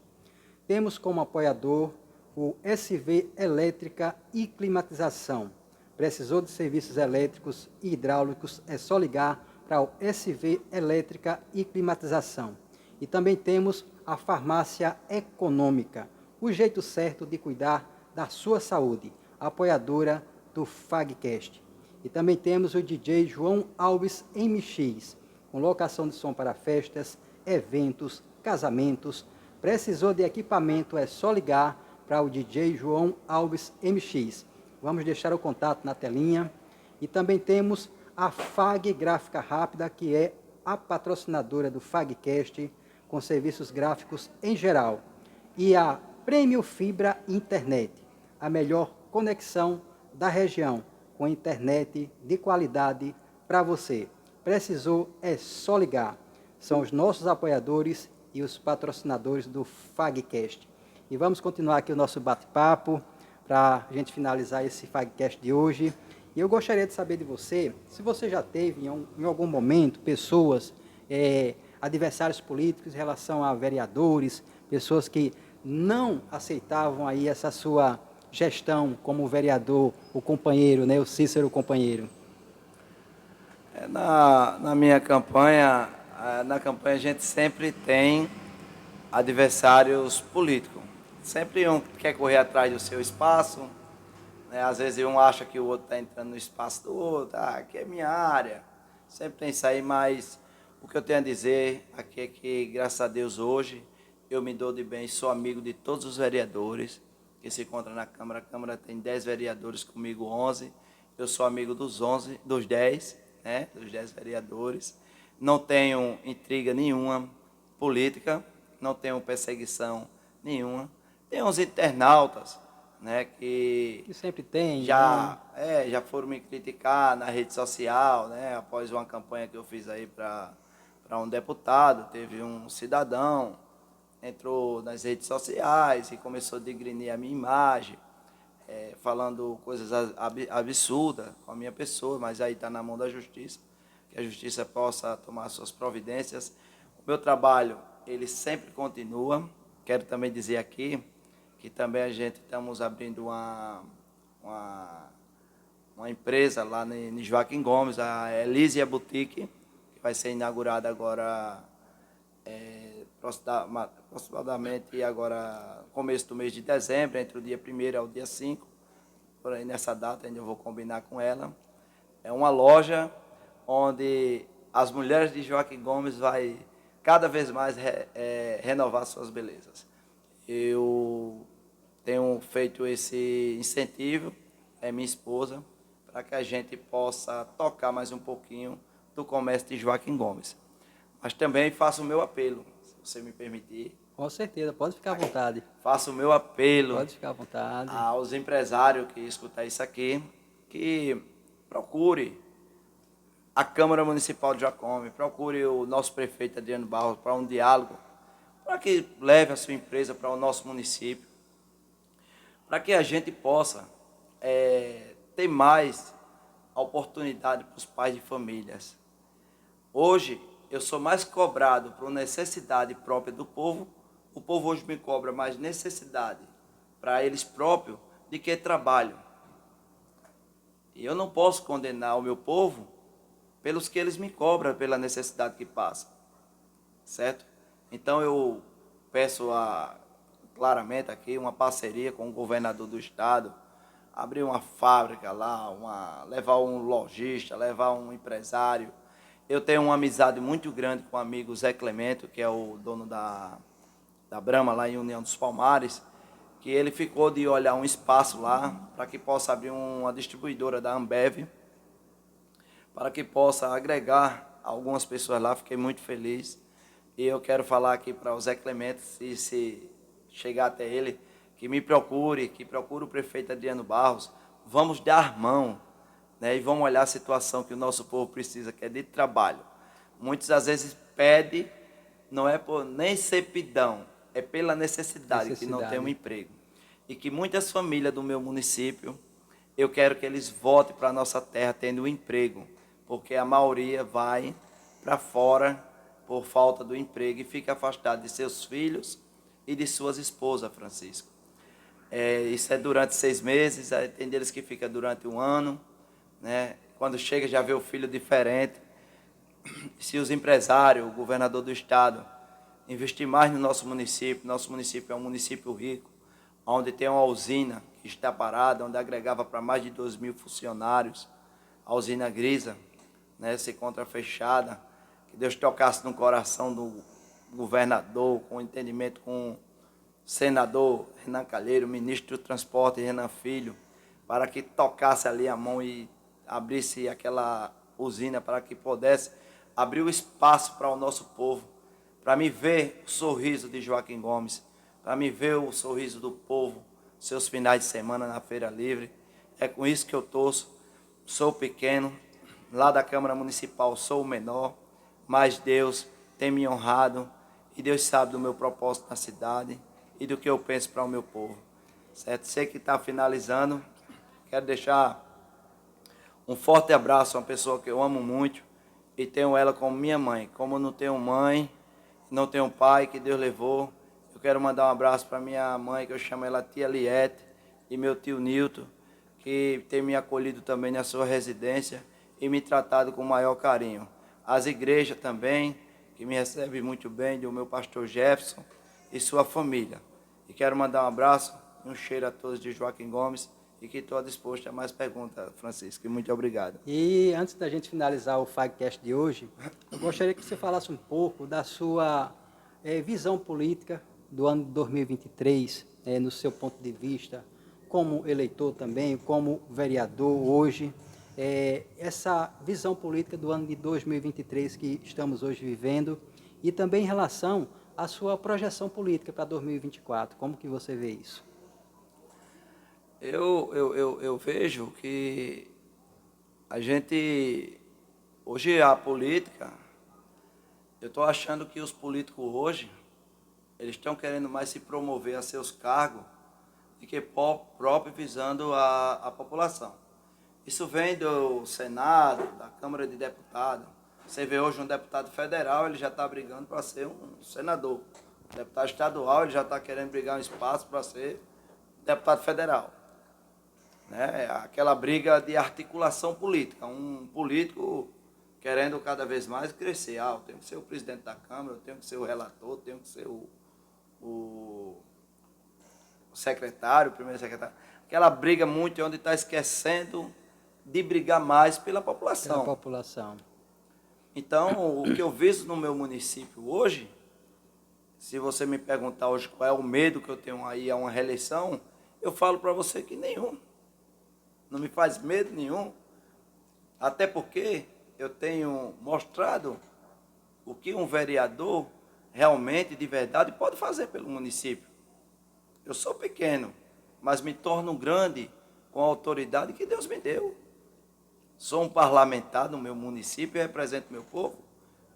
Temos como apoiador o SV Elétrica e Climatização. Precisou de serviços elétricos e hidráulicos, é só ligar para o SV Elétrica e Climatização. E também temos a Farmácia Econômica, o jeito certo de cuidar da sua saúde, apoiadora do FagCast. E também temos o DJ João Alves MX, com locação de som para festas, eventos, casamentos. Precisou de equipamento, é só ligar para o DJ João Alves MX. Vamos deixar o contato na telinha. E também temos a FAG Gráfica Rápida, que é a patrocinadora do FagCast, com serviços gráficos em geral. E a Prêmio Fibra Internet, a melhor conexão da região, com internet de qualidade para você. Precisou, é só ligar. São os nossos apoiadores e os patrocinadores do FagCast. E vamos continuar aqui o nosso bate-papo para a gente finalizar esse FagCast de hoje. E eu gostaria de saber de você, se você já teve em algum momento pessoas, adversários políticos em relação a vereadores, pessoas que não aceitavam aí essa sua gestão como vereador, o companheiro, né, o Cícero companheiro. Na minha campanha, na campanha a gente sempre tem adversários políticos. Sempre um quer correr atrás do seu espaço, né? Às vezes um acha que o outro está entrando no espaço do outro, aqui é minha área. Sempre tem isso aí, mas o que eu tenho a dizer aqui é que, graças a Deus, hoje eu me dou de bem, sou amigo de todos os vereadores que se encontram na Câmara. A Câmara tem 10 vereadores, comigo 11. Eu sou amigo dos 11, dos 10, né? Dos 10 vereadores. Não tenho intriga nenhuma política, não tenho perseguição nenhuma. Tem uns internautas, né, que sempre tem, já foram me criticar na rede social, né, após uma campanha que eu fiz aí para um deputado. Teve um cidadão entrou nas redes sociais e começou a degrinir a minha imagem, falando coisas absurdas com a minha pessoa, mas aí está na mão da justiça, que a justiça possa tomar suas providências. O meu trabalho, ele sempre continua. Quero também dizer aqui que também a gente estamos abrindo uma empresa lá em Joaquim Gomes, a Elísia Boutique, que vai ser inaugurada agora, aproximadamente agora, começo do mês de dezembro, entre o dia 1º ao dia 5, por aí nessa data ainda eu vou combinar com ela. É uma loja onde as mulheres de Joaquim Gomes vai cada vez mais renovar suas belezas. Eu tenho feito esse incentivo, minha esposa, para que a gente possa tocar mais um pouquinho do comércio de Joaquim Gomes. Mas também faço o meu apelo, se você me permitir. Com certeza, pode ficar à vontade. Faço o meu apelo Pode ficar à vontade. aos empresários que escutam isso aqui, que procure a Câmara Municipal de Jacome, procure o nosso prefeito Adriano Barros para um diálogo, para que leve a sua empresa para o nosso município, para que a gente possa ter mais oportunidade para os pais de famílias. Hoje, eu sou mais cobrado por necessidade própria do povo. O povo hoje me cobra mais necessidade para eles próprios do que trabalho. E eu não posso condenar o meu povo pelos que eles me cobram, pela necessidade que passam. Certo? Então eu peço claramente aqui uma parceria com o governador do estado, abrir uma fábrica lá, levar um lojista, levar um empresário. Eu tenho uma amizade muito grande com o amigo Zé Clemento, que é o dono da Brahma lá em União dos Palmares, que ele ficou de olhar um espaço lá para que possa abrir uma distribuidora da Ambev, para que possa agregar algumas pessoas lá. Fiquei muito feliz. E eu quero falar aqui para o Zé Clemente, se chegar até ele, que me procure, que procure o prefeito Adriano Barros. Vamos dar mão, né, e vamos olhar a situação que o nosso povo precisa, que é de trabalho. Muitas às vezes pede, não é por nem ser pidão, é pela necessidade que não tem um emprego. E que muitas famílias do meu município, eu quero que eles voltem para a nossa terra tendo um emprego, porque a maioria vai para fora por falta do emprego e fica afastado de seus filhos e de suas esposas, Francisco. Isso é durante 6 meses, tem deles que fica durante 1 ano, né? Quando chega já vê o filho diferente. Se os empresários, o governador do estado, investir mais no nosso município é um município rico, onde tem uma usina que está parada, onde agregava para mais de 2.000 funcionários, a usina Grisa, né, se encontra fechada. Que Deus tocasse no coração do governador, com entendimento com o senador Renan Calheiro, ministro do Transporte Renan Filho, para que tocasse ali a mão e abrisse aquela usina para que pudesse abrir o espaço para o nosso povo, para me ver o sorriso de Joaquim Gomes, para me ver o sorriso do povo, seus finais de semana na Feira Livre. É com isso que eu torço. Sou pequeno, lá da Câmara Municipal sou o menor, mas Deus tem me honrado e Deus sabe do meu propósito na cidade e do que eu penso para o meu povo. Certo? Sei que está finalizando, quero deixar um forte abraço a uma pessoa que eu amo muito e tenho ela como minha mãe. Como eu não tenho mãe, não tenho pai que Deus levou, eu quero mandar um abraço para minha mãe, que eu chamo ela tia Liette, e meu tio Nilton, que tem me acolhido também na sua residência e me tratado com o maior carinho. As igrejas também, que me recebem muito bem, do meu pastor Jefferson e sua família. E quero mandar um abraço e um cheiro a todos de Joaquim Gomes, e que estou disposto a mais perguntas, Francisco. E muito obrigado. E antes da gente finalizar o Fagcast de hoje, eu gostaria que você falasse um pouco da sua visão política do ano de 2023, no seu ponto de vista, como eleitor também, como vereador hoje, essa visão política do ano de 2023 que estamos hoje vivendo, e também em relação à sua projeção política para 2024, como que você vê isso? Eu vejo que a gente, hoje a política, eu estou achando que os políticos hoje, eles estão querendo mais se promover a seus cargos do que próprio visando a população. Isso vem do Senado, da Câmara de Deputados. Você vê hoje um deputado federal, ele já está brigando para ser um senador. O deputado estadual, ele já está querendo brigar um espaço para ser deputado federal. Né? Aquela briga de articulação política. Um político querendo cada vez mais crescer. Eu tenho que ser o presidente da Câmara, eu tenho que ser o relator, eu tenho que ser o secretário, o primeiro secretário. Aquela briga muito onde está esquecendo de brigar mais pela população. Pela população. Então, o que eu vejo no meu município hoje, se você me perguntar hoje qual é o medo que eu tenho aí a uma reeleição, eu falo para você que nenhum. Não me faz medo nenhum. Até porque eu tenho mostrado o que um vereador realmente, de verdade, pode fazer pelo município. Eu sou pequeno, mas me torno grande com a autoridade que Deus me deu. Sou um parlamentar no meu município e represento meu povo.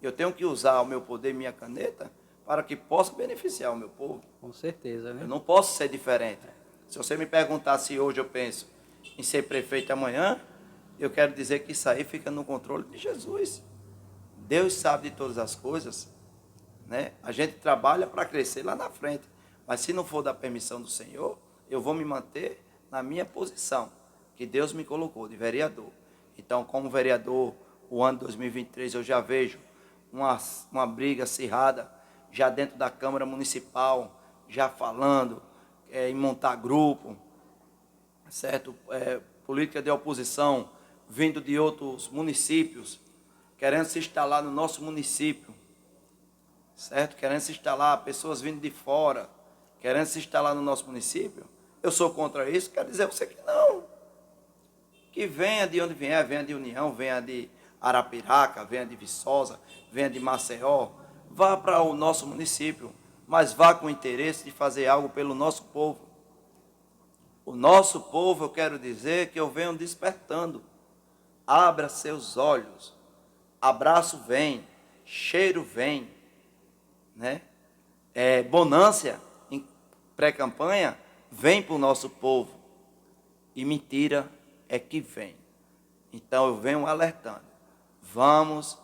Eu tenho que usar o meu poder e minha caneta para que possa beneficiar o meu povo. Com certeza, né? Eu não posso ser diferente. Se você me perguntar se hoje eu penso em ser prefeito amanhã, eu quero dizer que isso aí fica no controle de Jesus. Deus sabe de todas as coisas, né? A gente trabalha para crescer lá na frente. Mas se não for da permissão do Senhor, eu vou me manter na minha posição, que Deus me colocou, de vereador. Então, como vereador, o ano 2023 eu já vejo uma briga acirrada, já dentro da Câmara Municipal, já falando em montar grupo, certo? Política de oposição vindo de outros municípios, querendo se instalar no nosso município, certo? Querendo se instalar, pessoas vindo de fora, querendo se instalar no nosso município. Eu sou contra isso, quero dizer a você que não. Que venha de onde vier, venha de União, venha de Arapiraca, venha de Viçosa, venha de Maceió, vá para o nosso município, mas vá com o interesse de fazer algo pelo nosso povo. O nosso povo, eu quero dizer que eu venho despertando. Abra seus olhos, abraço vem, cheiro vem, né? Bonância em pré-campanha vem para o nosso povo e mentira é que vem. Então eu venho alertando, vamos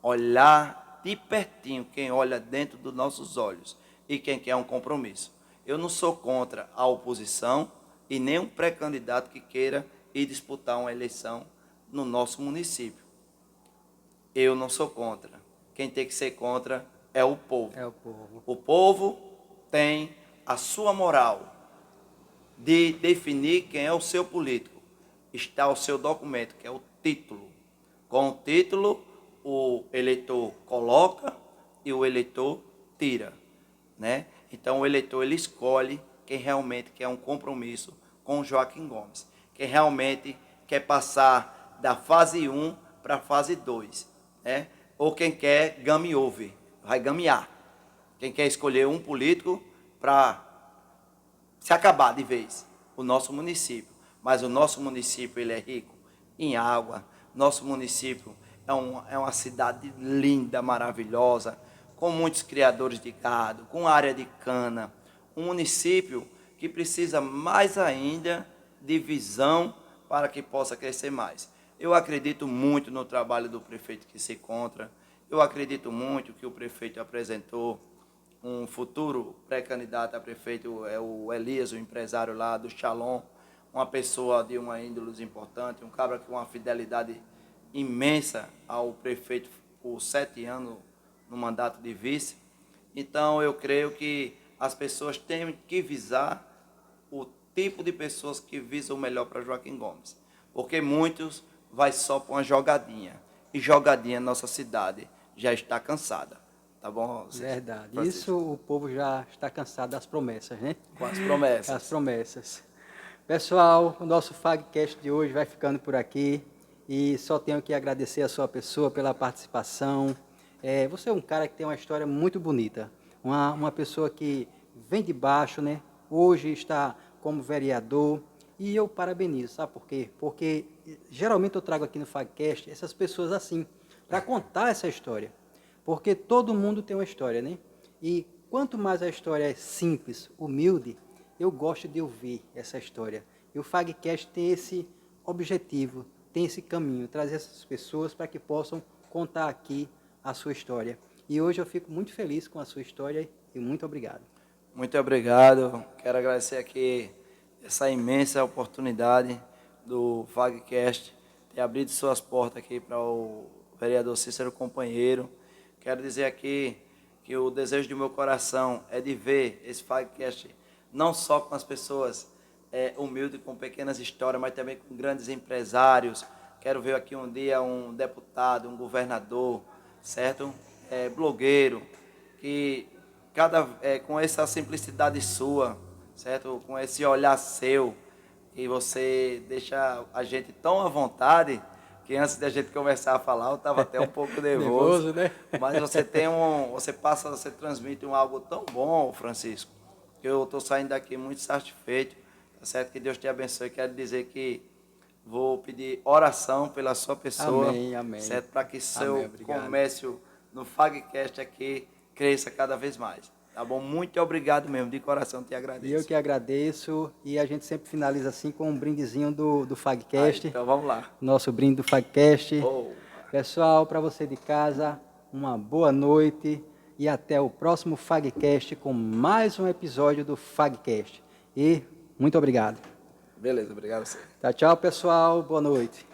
olhar de pertinho quem olha dentro dos nossos olhos e quem quer um compromisso. Eu não sou contra a oposição e nem um pré-candidato que queira ir disputar uma eleição no nosso município. Eu não sou contra. Quem tem que ser contra é o povo. É o povo. O povo tem a sua moral de definir quem é o seu político. Está o seu documento, que é o título. Com o título, o eleitor coloca e o eleitor tira, né? Então, o eleitor ele escolhe quem realmente quer um compromisso com o Joaquim Gomes, quem realmente quer passar da fase 1 para a fase 2, né? Ou quem quer game over, vai gamear. Quem quer escolher um político para se acabar de vez, o nosso município. Mas o nosso município ele é rico em água, nosso município é uma cidade linda, maravilhosa, com muitos criadores de gado, com área de cana, um município que precisa mais ainda de visão para que possa crescer mais. Eu acredito muito no trabalho do prefeito que se encontra, eu acredito muito que o prefeito apresentou um futuro pré-candidato a prefeito, é o Elias, o empresário lá do Shalom, uma pessoa de uma índole importante, um cabra com uma fidelidade imensa ao prefeito por 7 anos no mandato de vice. Então, eu creio que as pessoas têm que visar o tipo de pessoas que visam o melhor para Joaquim Gomes. Porque muitos vai só para uma jogadinha. E jogadinha, nossa cidade já está cansada. Tá bom? Verdade. Francisco? Isso o povo já está cansado das promessas, né? Com as promessas. As promessas. Pessoal, o nosso FAGcast de hoje vai ficando por aqui. E só tenho que agradecer a sua pessoa pela participação. Você é um cara que tem uma história muito bonita. Uma pessoa que vem de baixo, né? Hoje está como vereador. E eu parabenizo, sabe por quê? Porque geralmente eu trago aqui no FAGcast essas pessoas assim, para contar essa história. Porque todo mundo tem uma história, né? E quanto mais a história é simples, humilde, eu gosto de ouvir essa história. E o Fagcast tem esse objetivo, tem esse caminho, trazer essas pessoas para que possam contar aqui a sua história. E hoje eu fico muito feliz com a sua história e muito obrigado. Muito obrigado. Quero agradecer aqui essa imensa oportunidade do Fagcast ter abrido suas portas aqui para o vereador Cícero Companheiro. Quero dizer aqui que o desejo do meu coração é de ver esse Fagcast não só com as pessoas humildes, com pequenas histórias, mas também com grandes empresários. Quero ver aqui um dia um deputado, um governador, certo? Blogueiro, que com essa simplicidade sua, certo? Com esse olhar seu, que você deixa a gente tão à vontade, que antes da gente começar a falar, eu estava até um pouco nervoso. Nervoso, né? Mas você transmite algo tão bom, Francisco, que eu estou saindo daqui muito satisfeito, tá certo? Que Deus te abençoe. Quero dizer que vou pedir oração pela sua pessoa, Amém, amém. certo? Para que seu Amém, obrigado. comércio no Fagcast aqui cresça cada vez mais. Tá bom? Muito obrigado mesmo, de coração te agradeço. E eu que agradeço, e a gente sempre finaliza assim com um brindezinho do Fagcast. Então vamos lá. Nosso brinde do Fagcast. Oh. Pessoal, para você de casa, uma boa noite e até o próximo Fagcast com mais um episódio do Fagcast. E muito obrigado. Beleza, obrigado a você. Tchau, tchau, pessoal. Boa noite.